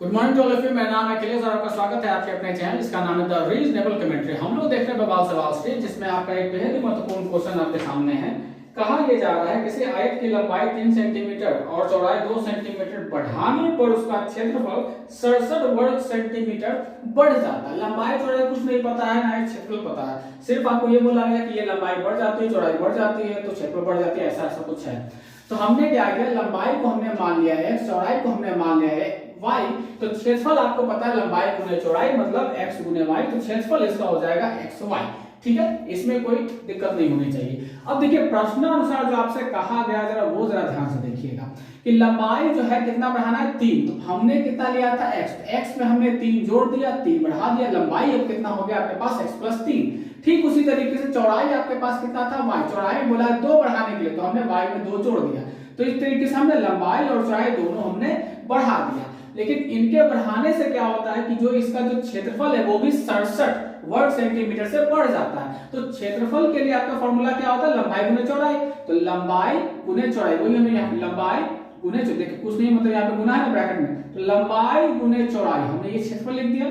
Good morning to all of you. मेरा नाम है अखिलेश और आपका स्वागत है आपके अपने चैनल जिसका नाम है द रीजनेबल कमेंट्री। हम लोग देख रहे हैं बवाल सवाल सीरीज जिसमें आपका एक बेहद ही महत्वपूर्ण क्वेश्चन आपके सामने है। कहा यह जा रहा है किसी आयत की लंबाई 3 सेंटीमीटर और चौड़ाई 2 सेंटीमीटर बढ़ाने पर उसका क्षेत्रफल 67 वर्ग सेंटीमीटर बढ़ जाता है। लंबाई चौड़ाई कुछ नहीं पता है, ना ही क्षेत्रफल पता है, सिर्फ आपको ये बोला गया कि ये लंबाई बढ़ जाती है, चौड़ाई बढ़ जाती है तो क्षेत्रफल बढ़ जाती है, ऐसा ऐसा कुछ है। तो हमने क्या किया, लंबाई को हमने मान लिया है x, चौड़ाई को हमने मान लिया है y, तो क्षेत्रफल आपको पता है लंबाई गुने चौड़ाई मतलब x गुने y, तो क्षेत्रफल इसका हो जाएगा xy। ठीक है, इसमें कोई दिक्कत नहीं होनी चाहिए। अब देखिए प्रश्नानुसार जो आपसे कहा गया जरा वो जरा ध्यान से देखिएगा कि लंबाई जो है कितना बढ़ाना है 3, तो हमने कितना लिया था x, तो x में हमने 3 जोड़ दिया, 3 बढ़ा दिया, लंबाई अब कितना हो गया आपके पास x + 3। ठीक उसी तरीके से चौड़ाई आपके पास कितना था y, चौड़ाई में बोला है 2 बढ़ाने के लिए, तो हमने y में 2 जोड़ दिया। तो इस तरीके से हमने लंबाई और चौड़ाई दोनों हमने बढ़ा दिया। लेकिन इनके बढ़ाने से क्या होता है कि जो इसका जो क्षेत्रफल है वो भी 67 वर्ग सेंटीमीटर से बढ़ जाता है। तो क्षेत्रफल के लिए आपका फॉर्मूला क्या होता है, लंबाई गुने चौड़ाई। तो लंबाई गुने चौड़ाई, वही हमें यहाँ लंबाई गुने चौड़ाई, देखिए कुछ नहीं मतलब यहाँ पे गुना है ना ब्रैकेट में, तो लंबाई गुने चौड़ाई हमने ये क्षेत्रफल लिख दिया।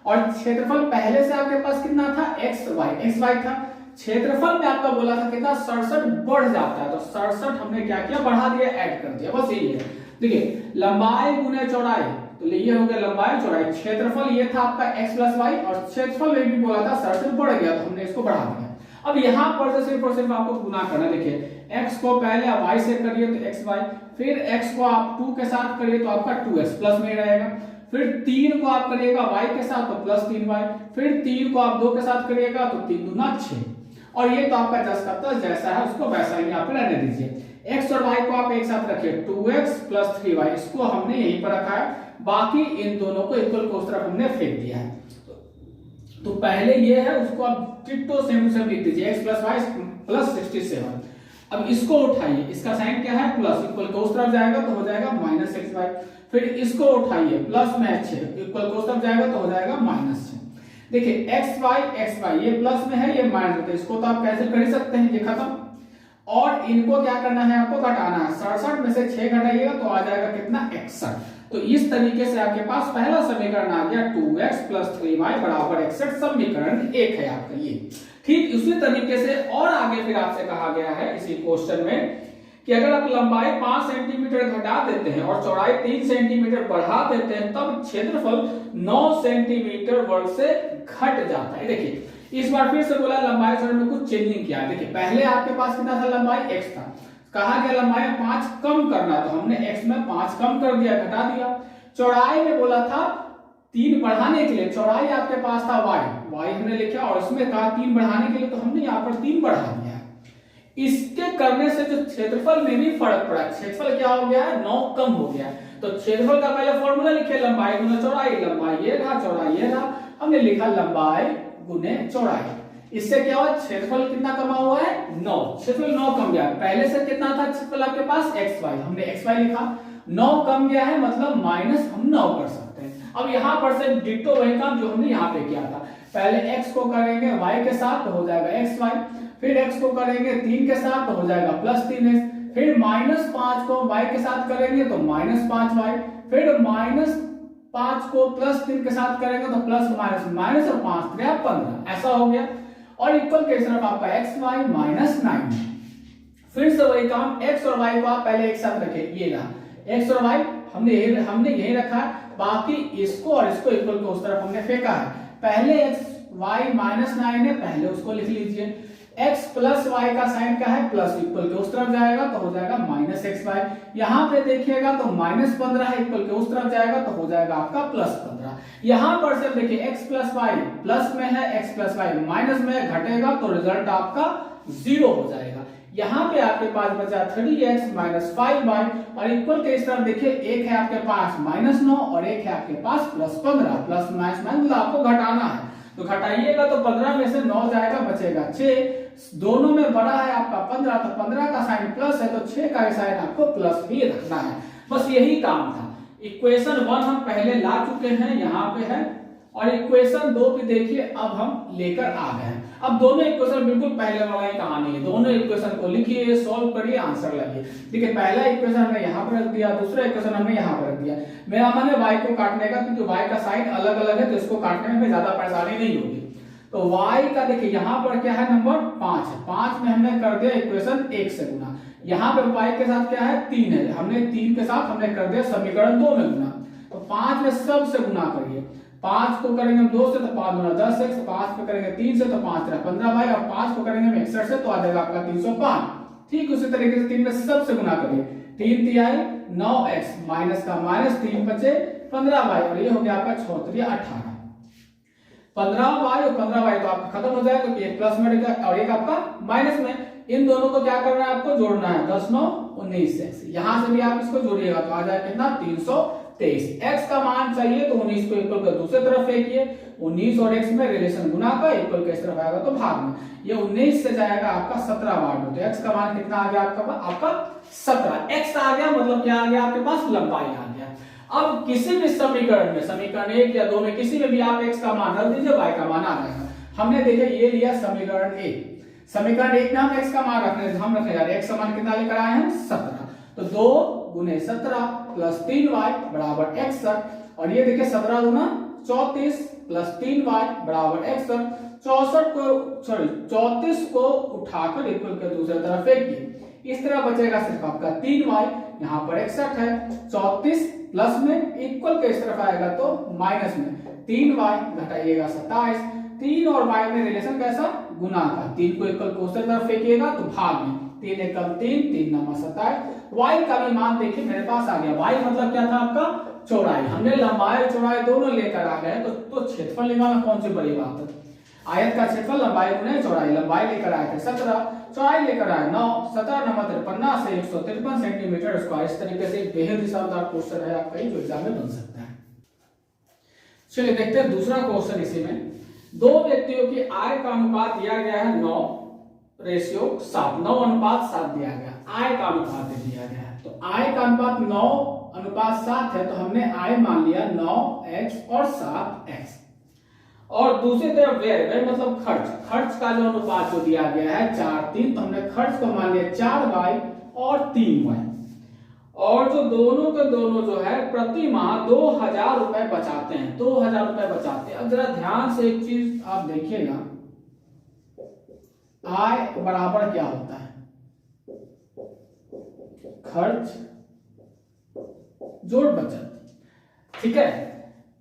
और क्षेत्रफल पहले से आपके पास कितना था, xy था। क्षेत्रफल में आपका बोला था कितना 67 बढ़ जाता है, तो 67 हमने क्या किया, बढ़ा दिया, ऐड कर दिया, बस यही है। देखिए लंबाई गुने चौड़ाई, तो ये हो गया लंबाई चौड़ाई, क्षेत्रफल ये था आपका x + y और क्षेत्रफल में भी बोला था 67 बढ़ गया तो हमने इसको बढ़ा दिया। अब यहाँ पर सिर्फ और सिर्फ आपको गुना करना। देखिए x को पहले आप y से करिए तो xy, फिर x को आप 2 के साथ करिए तो आपका 2x प्लस में रहेगा, फिर 3 को आप करिएगा y के साथ तो प्लस 3y, फिर 3 को आप 2 के साथ करिएगा तो 3 दूना 6। और ये तो आपका जस का तस जैसा है उसको वैसा ही यहाँ पे रहने दीजिए। x और y को आप एक साथ रखिए, 2x + 3y, इसको हमने यहीं पर रखा है, बाकी इन दोनों को इक्वल को उस तरफ हमने फेंक दिया है। तो पहले ये है उसको आप डिट्टो सेम टू सेम लिख दीजिए, x + y + 67। अब इसको उठाइए, इसका साइन क्या है प्लस, इक्वल को उस तरफ जाएगा तो हो जाएगा -xy। फिर इसको उठाइए, प्लस में 6, इक्वल को उस तरफ जाएगा तो हो जाएगा -6। देखिए xy ये प्लस में है, ये माइनस में, तो इसको तो आप कैंसिल कर ही सकते हैं, ये खत्म। और इनको क्या करना है, आपको घटाना है। 67 में से 6 घटाइएगा तो आ जाएगा कितना, 61। तो इस तरीके से आपके पास पहला समीकरण आ गया 2x + 3y = 61। समीकरण 1 है आपका ये। ठीक उसी तरीके से और आगे फिर आपसे कहा गया है इसी क्वेश्चन में कि अगर आप लंबाई 5 सेंटीमीटर घटा देते हैं और चौड़ाई 3 सेंटीमीटर बढ़ा देते हैं तब क्षेत्रफल 9 सेंटीमीटर वर्ग से घट जाता है। देखिए इस बार फिर से बोला लंबाई चौड़ाई में कुछ चेंजिंग किया है। देखिए पहले आपके पास कितना था, लंबाई x था, कहा गया लंबाई 5 कम करना, तो हमने x में 5 कम कर दिया, घटा दिया। चौड़ाई में बोला था 3 बढ़ाने के लिए, चौड़ाई आपके पास था y हमने लिखा और इसमें कहा 3 बढ़ाने के लिए, तो हमने यहाँ पर 3 बढ़ा दिया। इसके करने से जो क्षेत्रफल में भी फर्क पड़ा, क्षेत्रफल क्या हो गया है, 9 कम हो गया। तो क्षेत्रफल का पहले फॉर्मूला लिखे, लंबाई गुना चौड़ाई, लंबाई ये रहा, चौड़ाई ये रहा, हमने लिखा लंबाई गुने चौड़ाई। इससे क्या हुआ, क्षेत्रफल कितना कमा हुआ है, 9, क्षेत्रफल 9 कम गया। पहले से कितना था क्षेत्रफल आपके पास, xy, हमने xy लिखा, 9 कम गया है मतलब माइनस हम 9 कर सकते हैं। अब यहाँ पर से डिट्टो वही काम जो हमने यहाँ पे किया था, पहले x को करेंगे y के साथ तो हो जाएगा xy, फिर x को करेंगे 3 के साथ तो हो जाएगा +3x, फिर -5 को y के साथ करेंगे तो -5y, फिर -5 को +3 के साथ करेंगे तो प्लस माइनस और 5 3 15, ऐसा हो गया। और इक्वल के तरफ आपका xy -9। फिर से वही काम, x और y को आप पहले एक साथ रखें, ये रहा x और y हमने यही रखा है, बाकी इसको और इसको इक्वल को उस तरफ हमने फेंका है। पहले xy -9 है, पहले उसको लिख लीजिए। x + y का साइन क्या है, प्लस, इक्वल के उस तरफ जाएगा तो हो जाएगा -xy। यहाँ पे देखिएगा तो -15 है, इक्वल के उस तरफ जाएगा तो हो जाएगा आपका +15। यहाँ पर से देखिए x + y प्लस में है, x + y माइनस में घटेगा तो रिजल्ट आपका 0 हो जाएगा। यहाँ पे आपके पास बचा 3x - 5y और इक्वल के इस तरफ देखिए एक है आपके पास -9 और एक है आपके पास +15, प्लस माइनस मतलब आपको घटाना है, तो घटाइएगा तो 15 में से 9 जाएगा, बचेगा 6। दोनों में बड़ा है आपका 15, तो 15 का साइन प्लस है तो 6 का साइन आपको प्लस ही रखना है, बस यही काम था। इक्वेशन 1 हम पहले ला चुके हैं, यहाँ पे है, और इक्वेशन 2 भी देखिए अब हम लेकर आ गए हैं। अब दोनों इक्वेशन बिल्कुल पहले वाला ही कहानी है, दोनों इक्वेशन को लिखिए, सॉल्व करिए, आंसर लगाइए। देखिए पहला इक्वेशन हमने यहाँ पर रख दिया, दूसरा इक्वेशन हमने यहाँ पर रख दिया। मेरा मन है y को काटने का, क्योंकि y का साइन अलग अलग है तो इसको काटने में ज्यादा परेशानी नहीं होगी। तो y का देखिए यहाँ पर क्या है, नंबर 5 है, 5 में हमने कर दिया इक्वेशन 1 से गुना। यहाँ पे y के साथ क्या है, 3 है, हमने 3 के साथ हमने कर दिया समीकरण 2 में गुना। तो 5 में सब से गुना करिए, 5 को करेंगे हम 2 से तो 5 गुना 10x, 5 को करेंगे 3 से तो 5 3 15 भाई, और 5 को करेंगे हम 61 से तो आ जाएगा आपका 305। ठीक उसी तरीके से 3 में सब से गुना करिए, 3 तिहाई 9x माइनस का माइनस, 3 बचे 15 भाई, और ये हो गया आपका 6 3 18। 15 भाई और 15 भाई तो आपका खत्म हो जाएगा, क्योंकि एक प्लस में और एक आपका माइनस में। इन दोनों को क्या करना है, आपको जोड़ना है, 10 9 19 x। यहां से भी आप इसको जोड़िएगा तो आ जाएगा कितना, 323। x का मान चाहिए तो 19 को इक्वल कर दूसरी तरफ फेंकिए, 19 और x में रिलेशन गुना का, इक्वल किस तरफ आएगा तो भाग में। ये 19 से जाएगा आपका 17 बार में, तो x का मान कितना आ गया आपका 17। x आ गया मतलब क्या आ गया आपके पास, लंबाई आ गया। अब किसी भी समीकरण में, समीकरण 1 या 2 में किसी में भी आप x का मान रख दीजिए, y का मान आ जाएगा। हमने देखिए ये लिया समीकरण 1, समीकरण 1 में हम x का मान रखने जा रहे हैं, x का मान कितना लेकर आए हैं, 17। तो 2 गुने 17 प्लस 3y बराबर 61, और ये देखिए 17 गुना 34 प्लस 3y बराबर 61। 34 को उठाकर इक्वल के दूसरी तरफ फेंकिए, इस तरह बचेगा सिर्फ आपका 3y, यहाँ पर 61 है, 34 प्लस में इक्वल के इस तरफ आएगा तो माइनस में, 3y घटाइएगा 27, 3 और y में रिलेशन कैसा, गुना का, 3 को इक्वल को उस तरफ फेंकिएगा तो भाग में, 3 एकम 3, 3 नंबर 27। y का भी मान देखिए मेरे पास आ गया, y मतलब क्या था आपका, चौड़ाई। हमने लंबाई चौड़ाई दोनों लेकर आ गए, तो क्षेत्रफल निकालना कौन सी बड़ी बात है। आयत का क्षेत्रफल लंबाई गुने चौड़ाई, लंबाई लेकर आए थे 17, चौड़ाई लेकर आए 9, 17 नंबर 53 से 153 सेंटीमीटर स्क्वायर। इस तरीके से एक बेहद ही शानदार क्वेश्चन है आपका, जो एग्जाम में बन सकता है। चलिए देखते हैं दूसरा क्वेश्चन। इसी में दो व्यक्तियों की आय का अनुपात दिया गया है 9:7, 9:7 दिया गया, आय का अनुपात दिया गया है। तो आय का अनुपात 9:7 है, तो हमने आय मान लिया 9x और 7x, और दूसरी तरफ व्यय मतलब खर्च का जो अनुपात जो दिया गया है 4:3, तो हमने खर्च को मान लिया 4y और 3y, और जो दोनों के दोनों जो है प्रति माह 2000 रुपए बचाते हैं, 2000 रुपए बचाते हैं। अब जरा ध्यान से एक चीज आप देखिएगा, आय बराबर क्या होता है, खर्च जोड़ बचत। ठीक है,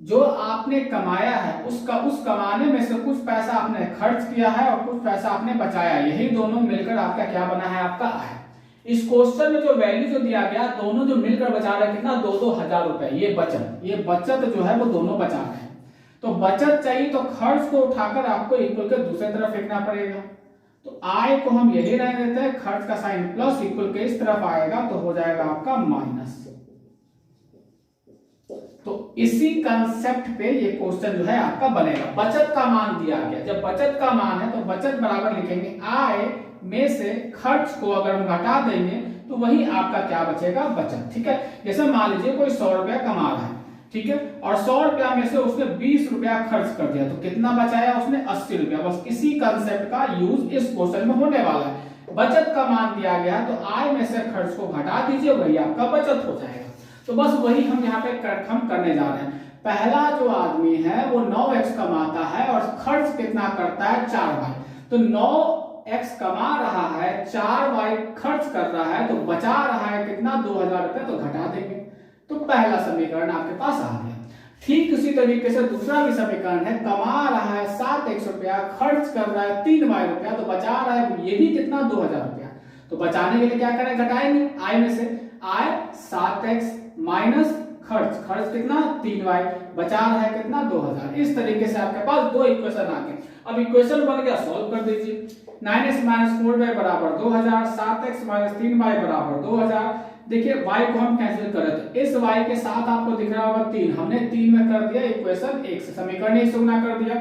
जो आपने कमाया है उस कमाने में से कुछ पैसा आपने खर्च किया है और कुछ पैसा आपने बचाया, यही दोनों मिलकर आपका क्या बना है, आपका आय। इस क्वेश्चन में जो वैल्यू जो दिया गया, दोनों जो मिलकर बचा रहे हैं कितना, 2-2000 रुपए। ये बचत जो है वो दोनों बचा रहे हैं। तो बचत चाहिए तो खर्च को उठाकर आपको इक्वल के दूसरी तरफ फेंकना पड़ेगा। तो आय को हम यही रहने देते हैं, खर्च का साइन प्लस, इक्वल के इस तरफ आएगा तो हो जाएगा आपका माइनस। तो इसी कंसेप्ट पे ये क्वेश्चन जो है आपका बनेगा। बचत का मान दिया गया, जब बचत का मान है तो बचत बराबर लिखेंगे आय में से खर्च को अगर हम घटा देंगे तो वही आपका क्या बचेगा, बचत। ठीक है, जैसे मान लीजिए कोई 100 रुपया कमा रहा है, ठीक है, और 100 रुपया में से उसने 20 रुपया खर्च कर दिया, तो कितना बचाया उसने, 80 रुपया। बस इसी कंसेप्ट का यूज इस क्वेश्चन में होने वाला है। बचत का मान दिया गया तो आय में से खर्च को घटा दीजिए, वही आपका बचत हो जाएगा। तो बस वही हम यहाँ पे हम करने जा रहे हैं। पहला जो आदमी है वो 9x कमाता है और खर्च कितना करता है, 4y। तो 9x कमा रहा है, 4y खर्च कर रहा है, तो बचा रहा है कितना, 2000 रुपए, तो घटा देंगे। तो पहला समीकरण आपके पास आ गया। ठीक उसी तरीके से दूसरा भी समीकरण है, कमा रहा है 7x रुपया, खर्च कर रहा है 3y रुपया, तो बचा रहा है ये भी कितना, 2000 रुपया। तो बचाने के लिए क्या करें, घटाएंगे आय में से, आय 7x माइनस खर्च कितना, 3y, बचा रहा है कितना, 2000। इस तरीके से आपके पास दो इक्वेशन आ गए। अब इक्वेशन बन गया, सॉल्व कर दीजिए। 9x माइनस 4y बराबर 2000, 7x माइनस 3y बराबर 2000। देखिए y को हम कैंसिल करें तो इस y के साथ आपको दिख रहा होगा 3, हमने 3 में कर दिया इक्वेशन 1 से, समीकरण 1 से गुना कर दिया।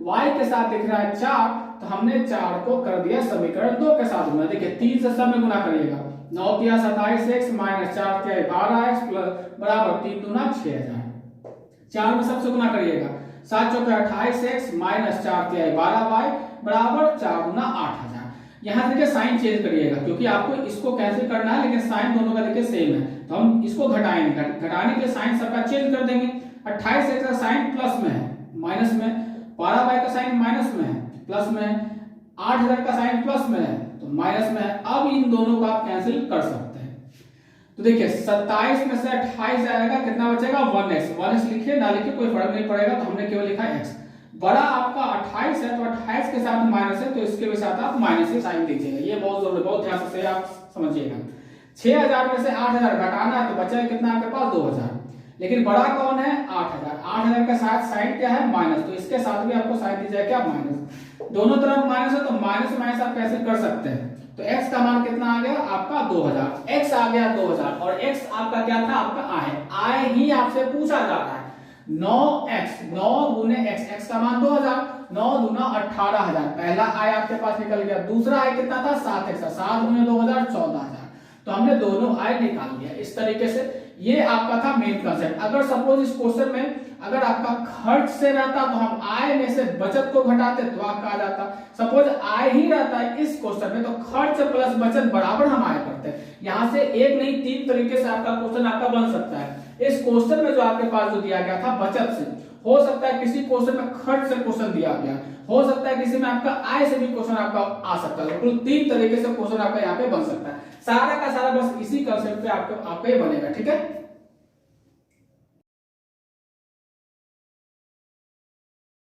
y के साथ दिख रहा है 4, तो हमने 4 को कर दिया समीकरण 2 के साथ गुना। देखिए 3 से सब में गुना करिएगा, 9 तिया 27x माइनस 4 तिया 12x बराबर 3 दूना 6000। 4 में सबसे गुना करिएगा, 7 चौके 28x माइनस 4 तिया 12y बराबर 4 दूना 8000। यहाँ देखिए साइन चेंज करिएगा क्योंकि आपको इसको कैंसिल करना है, लेकिन साइन दोनों का देखिए सेम है, तो हम इसको घटाएंगे, घटाने के लिए साइन सबका चेंज कर देंगे। 28x का साइन प्लस में है माइनस में, 12y का साइन माइनस में है प्लस में, 8000 का साइन प्लस में है तो माइनस में है। अब इन दोनों को आप कैंसिल कर सकते हैं। तो देखिए 27 में से 28 जाएगा, कितना बचेगा 1x। 1x लिखिए ना लिखिए कोई फर्क नहीं पड़ेगा, तो हमने केवल लिखा x। बड़ा आपका 28 है तो 28 के साथ माइनस है तो इसके भी साथ आप माइनस ही साइन दीजिएगा, ये बहुत जरूरी, बहुत ध्यान से आप समझिएगा। 6000 में से 8000 घटाना है तो बचा कितना आपके पास 2000, लेकिन बड़ा कौन है 8000। 8000 के साथ साइन क्या है माइनस, तो इसके साथ भी आपको साइन दी जाए क्या माइनस। दोनों तरफ माइनस है तो माइनस माइनस आप कैसे कर सकते हैं, तो x का मान कितना आ गया आपका 2000, x आ गया 2000 और x आपका क्या था आपका आय ही आपसे पूछा जा रहा है। 9x 9 गुने x, x का मान 2000, 9 दूना 18000, पहला आय आपके पास निकल गया। दूसरा आय कितना था 7x, 7 गुने 2000 14000, तो हमने दोनों आय निकाल लिया। इस तरीके से ये आपका था मेन कंसेप्ट। अगर सपोज इस क्वेश्चन में अगर आपका खर्च से रहता तो हम आय में से बचत को घटाते तो आपका आ जाता। सपोज आय ही रहता है इस क्वेश्चन में तो खर्च प्लस बचत बराबर हम आय करते हैं। यहां से एक नहीं 3 तरीके से आपका क्वेश्चन आपका बन सकता है। इस क्वेश्चन में जो आपके पास जो दिया गया था बचत से, हो सकता है किसी क्वेश्चन में खर्च से क्वेश्चन दिया गया, हो सकता है किसी में आपका आय से भी क्वेश्चन आपका आ सकता है। तो 3 तरीके से क्वेश्चन आपका यहाँ पे बन सकता है। सारा का सारा बस इसी कंसेप्ट पे आपका ये बनेगा, ठीक है।